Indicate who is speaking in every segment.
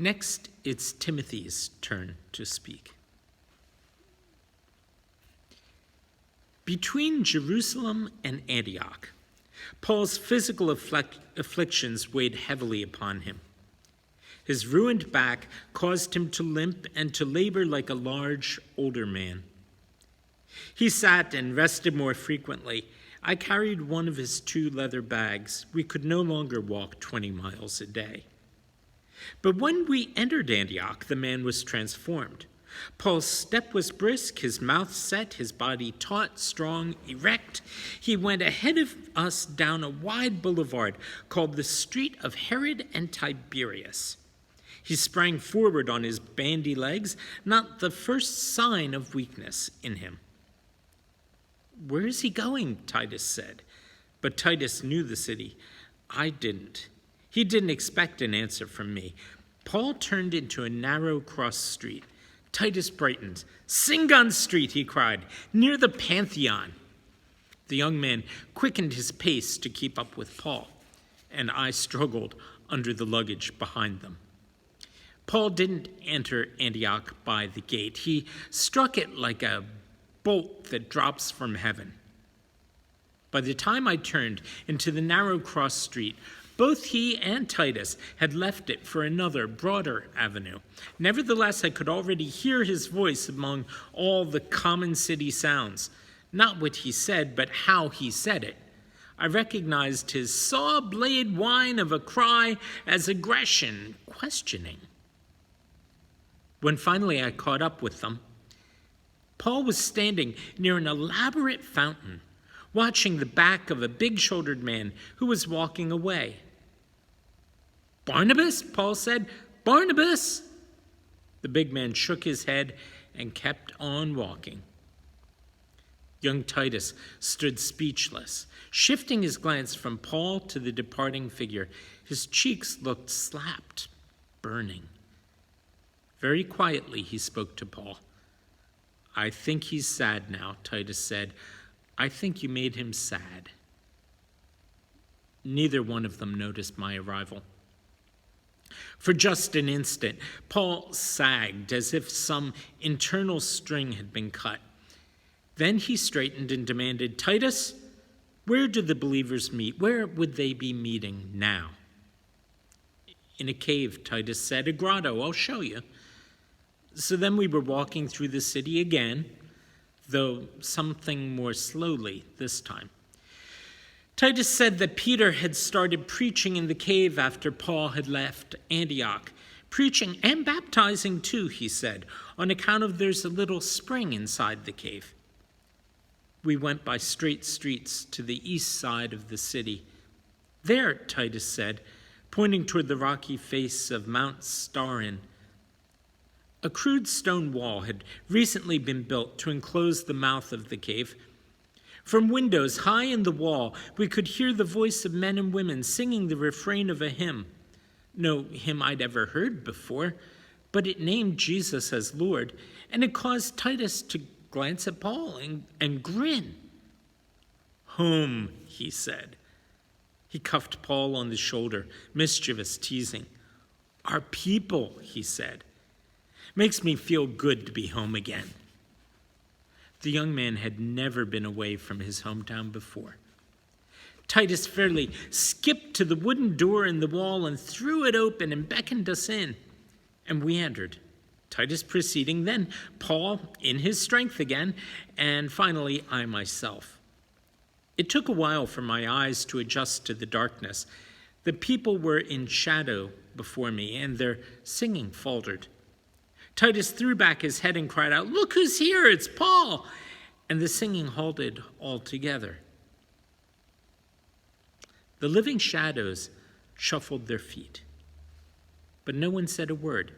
Speaker 1: Next, it's Timothy's turn to speak. Between Jerusalem and Antioch, Paul's physical afflictions weighed heavily upon him. His ruined back caused him to limp and to labor like a large, older man. He sat and rested more frequently. I carried one of his 2 leather bags. We could no longer walk 20 miles a day. But when we entered Antioch, the man was transformed. Paul's step was brisk, his mouth set, his body taut, strong, erect. He went ahead of us down a wide boulevard called the Street of Herod and Tiberius. He sprang forward on his bandy legs, not the first sign of weakness in him. "Where is he going?" Titus said. But Titus knew the city. I didn't. He didn't expect an answer from me. Paul turned into a narrow cross street. Titus brightened. "Singon Street," he cried, "near the Pantheon." The young man quickened his pace to keep up with Paul, and I struggled under the luggage behind them. Paul didn't enter Antioch by the gate. He struck it like a bolt that drops from heaven. By the time I turned into the narrow cross street, both he and Titus had left it for another, broader avenue. Nevertheless, I could already hear his voice among all the common city sounds. Not what he said, but how he said it. I recognized his saw-blade whine of a cry as aggression, questioning. When finally I caught up with them, Paul was standing near an elaborate fountain, watching the back of a big-shouldered man who was walking away. "Barnabas," Paul said, "Barnabas." The big man shook his head and kept on walking. Young Titus stood speechless, shifting his glance from Paul to the departing figure. His cheeks looked slapped, burning. Very quietly, he spoke to Paul. "I think he's sad now," Titus said. "I think you made him sad." Neither one of them noticed my arrival. For just an instant, Paul sagged as if some internal string had been cut. Then he straightened and demanded, "Titus, where do the believers meet? Where would they be meeting now?" "In a cave," Titus said, "a grotto. I'll show you." So then we were walking through the city again, though something more slowly this time. Titus said that Peter had started preaching in the cave after Paul had left Antioch. Preaching and baptizing too, he said, on account of there's a little spring inside the cave. We went by straight streets to the east side of the city. There, Titus said, pointing toward the rocky face of Mount Starin. A crude stone wall had recently been built to enclose the mouth of the cave. From windows high in the wall, we could hear the voice of men and women singing the refrain of a hymn. No hymn I'd ever heard before, but it named Jesus as Lord, and it caused Titus to glance at Paul and grin. "Whom?" he said. He cuffed Paul on the shoulder, mischievous teasing. "Our people," he said. "Makes me feel good to be home again." The young man had never been away from his hometown before. Titus fairly skipped to the wooden door in the wall and threw it open and beckoned us in. And we entered, Titus preceding, then Paul in his strength again, and finally I myself. It took a while for my eyes to adjust to the darkness. The people were in shadow before me, and their singing faltered. Titus threw back his head and cried out, "Look who's here, it's Paul!" And the singing halted altogether. The living shadows shuffled their feet, but no one said a word.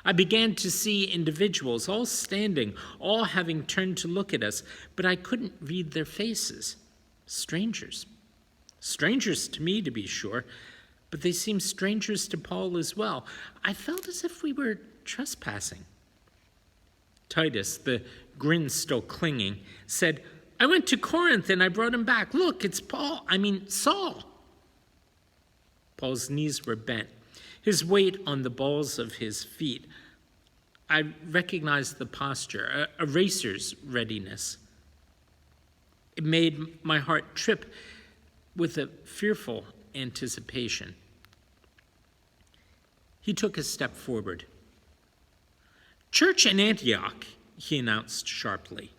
Speaker 1: I began to see individuals, all standing, all having turned to look at us, but I couldn't read their faces. Strangers. Strangers to me, to be sure, but they seemed strangers to Paul as well. I felt as if we were trespassing. Titus, the grin still clinging, said, "I went to Corinth and I brought him back. Look, it's Saul. Paul's knees were bent. his weight on the balls of his feet. I recognized the posture, a racer's readiness. It made my heart trip with a fearful anticipation. He took a step forward. "Church in Antioch," he announced sharply,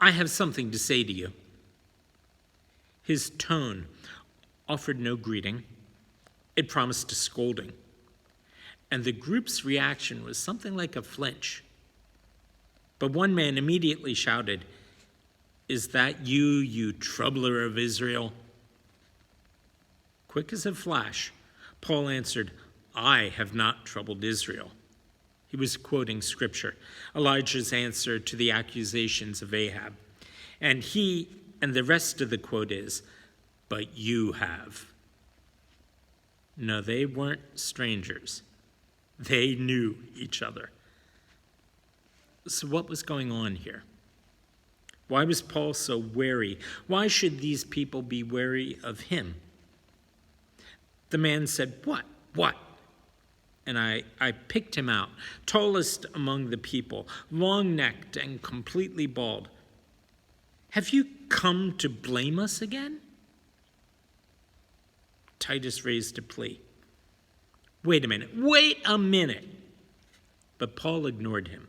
Speaker 1: "I have something to say to you." His tone offered no greeting. It promised a scolding. And the group's reaction was something like a flinch. But one man immediately shouted, "Is that you, you troubler of Israel?" Quick as a flash, Paul answered, "I have not troubled Israel." He was quoting scripture, Elijah's answer to the accusations of Ahab. And the rest of the quote is, "But you have." No, they weren't strangers. They knew each other. So what was going on here? Why was Paul so wary? Why should these people be wary of him? The man said, What? And I picked him out, tallest among the people, long-necked and completely bald. "Have you come to blame us again?" Titus raised a plea. Wait a minute. But Paul ignored him.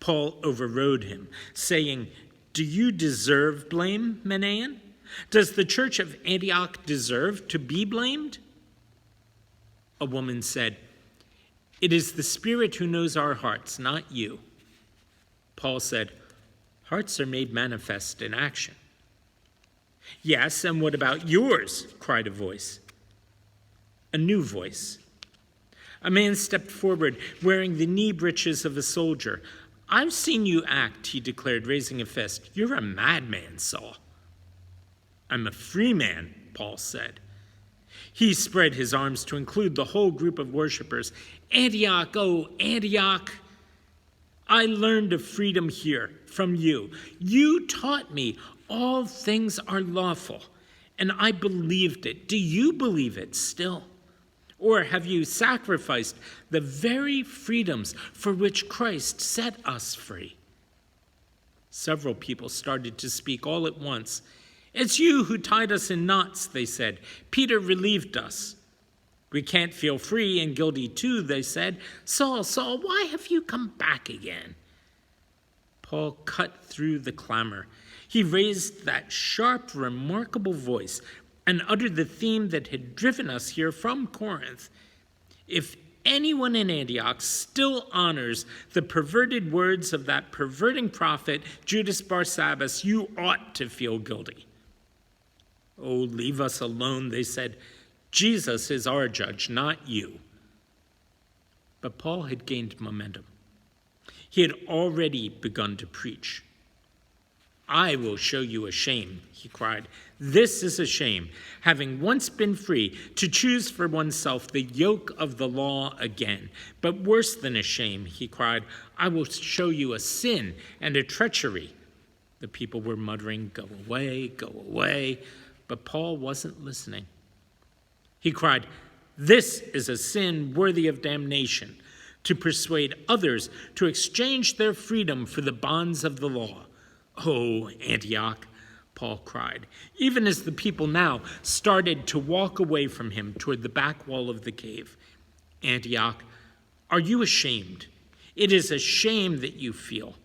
Speaker 1: Paul overrode him, saying, "Do you deserve blame, Manaen? Does the church of Antioch deserve to be blamed?" A woman said, "It is the Spirit who knows our hearts, not you." Paul said, "Hearts are made manifest in action." "Yes, and what about yours?" cried a voice. A new voice. A man stepped forward, wearing the knee breeches of a soldier. "I've seen you act," he declared, raising a fist. "You're a madman, Saul." "I'm a free man," Paul said. He spread his arms to include the whole group of worshipers. "Antioch, oh, Antioch! I learned of freedom here from you. You taught me all things are lawful, and I believed it. Do you believe it still? Or have you sacrificed the very freedoms for which Christ set us free?" Several people started to speak all at once. "It's you who tied us in knots," they said. "Peter relieved us." "We can't feel free and guilty too," they said. Saul, why have you come back again?" Paul cut through the clamor. He raised that sharp, remarkable voice and uttered the theme that had driven us here from Corinth. "If anyone in Antioch still honors the perverted words of that perverting prophet, Judas Barsabbas, you ought to feel guilty." "Oh, leave us alone," they said. "Jesus is our judge, not you." But Paul had gained momentum. He had already begun to preach. "I will show you a shame," he cried. "This is a shame, having once been free, to choose for oneself the yoke of the law again. But worse than a shame," he cried, "I will show you a sin and a treachery." The people were muttering, "Go away, go away." But Paul wasn't listening. He cried, "This is a sin worthy of damnation, to persuade others to exchange their freedom for the bonds of the law." "Oh, Antioch," Paul cried, even as the people now started to walk away from him toward the back wall of the cave. "Antioch, are you ashamed? It is a shame that you feel.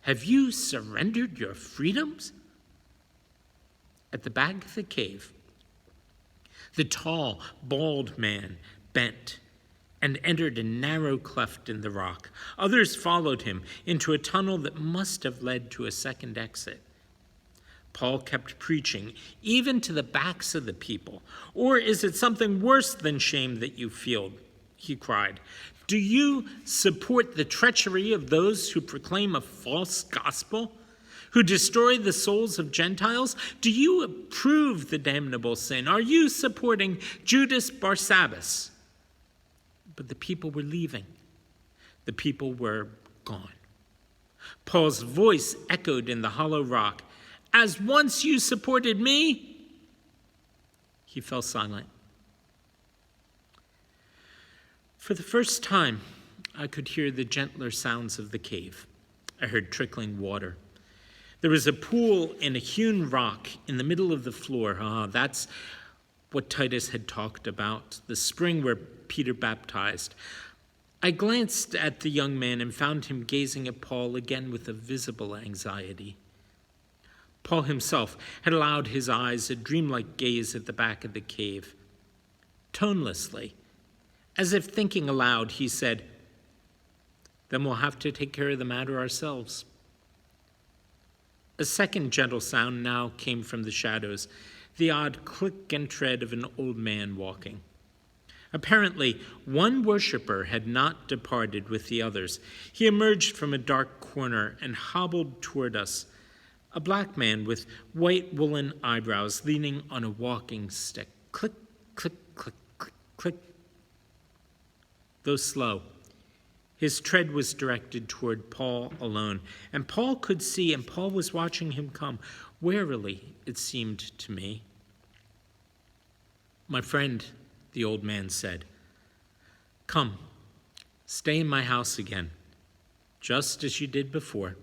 Speaker 1: Have you surrendered your freedoms?" At the back of the cave, the tall, bald man bent and entered a narrow cleft in the rock. Others followed him into a tunnel that must have led to a second exit. Paul kept preaching, even to the backs of the people. "Or is it something worse than shame that you feel?" he cried. "Do you support the treachery of those who proclaim a false gospel, who destroy the souls of Gentiles? Do you approve the damnable sin? Are you supporting Judas Barsabbas?" But the people were leaving. The people were gone. Paul's voice echoed in the hollow rock. "As once you supported me." He fell silent. For the first time, I could hear the gentler sounds of the cave. I heard trickling water. There was a pool in a hewn rock in the middle of the floor. That's what Titus had talked about, the spring where Peter baptized. I glanced at the young man and found him gazing at Paul again with a visible anxiety. Paul himself had allowed his eyes a dreamlike gaze at the back of the cave. Tonelessly, as if thinking aloud, he said, "Then we'll have to take care of the matter ourselves." A second gentle sound now came from the shadows, the odd click and tread of an old man walking. Apparently, one worshiper had not departed with the others. He emerged from a dark corner and hobbled toward us, a black man with white woolen eyebrows leaning on a walking stick. Click, click, click, click, click. Though slow, his tread was directed toward Paul alone, and Paul could see, and Paul was watching him come, warily, it seemed to me. "My friend," the old man said, "come, stay in my house again, just as you did before."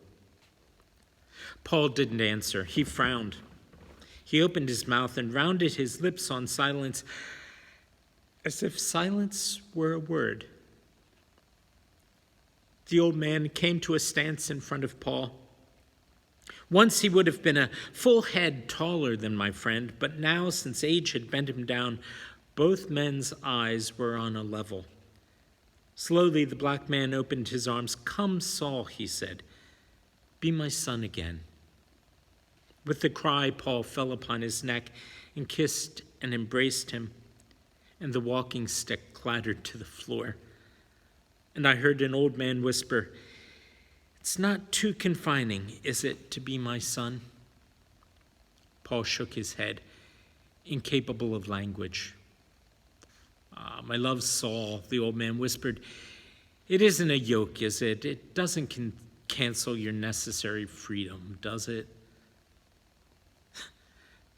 Speaker 1: Paul didn't answer. He frowned. He opened his mouth and rounded his lips on silence, as if silence were a word. The old man came to a stance in front of Paul. Once he would have been a full head taller than my friend, but now, since age had bent him down, both men's eyes were on a level. Slowly, the black man opened his arms. "Come, Saul," he said. "Be my son again." With the cry, Paul fell upon his neck and kissed and embraced him, and the walking stick clattered to the floor. And I heard an old man whisper, "It's not too confining, is it, to be my son?" Paul shook his head, incapable of language. "My love, Saul," the old man whispered, "it isn't a yoke, is it? It doesn't cancel your necessary freedom, does it?"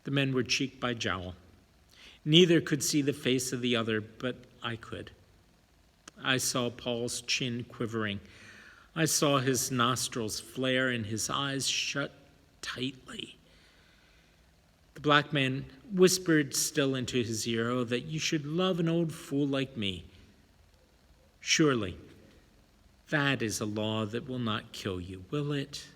Speaker 1: The men were cheek by jowl. Neither could see the face of the other, but I could. I saw Paul's chin quivering. I saw his nostrils flare and his eyes shut tightly. The black man whispered still into his ear, "Oh, that you should love an old fool like me. Surely, that is a law that will not kill you, will it?"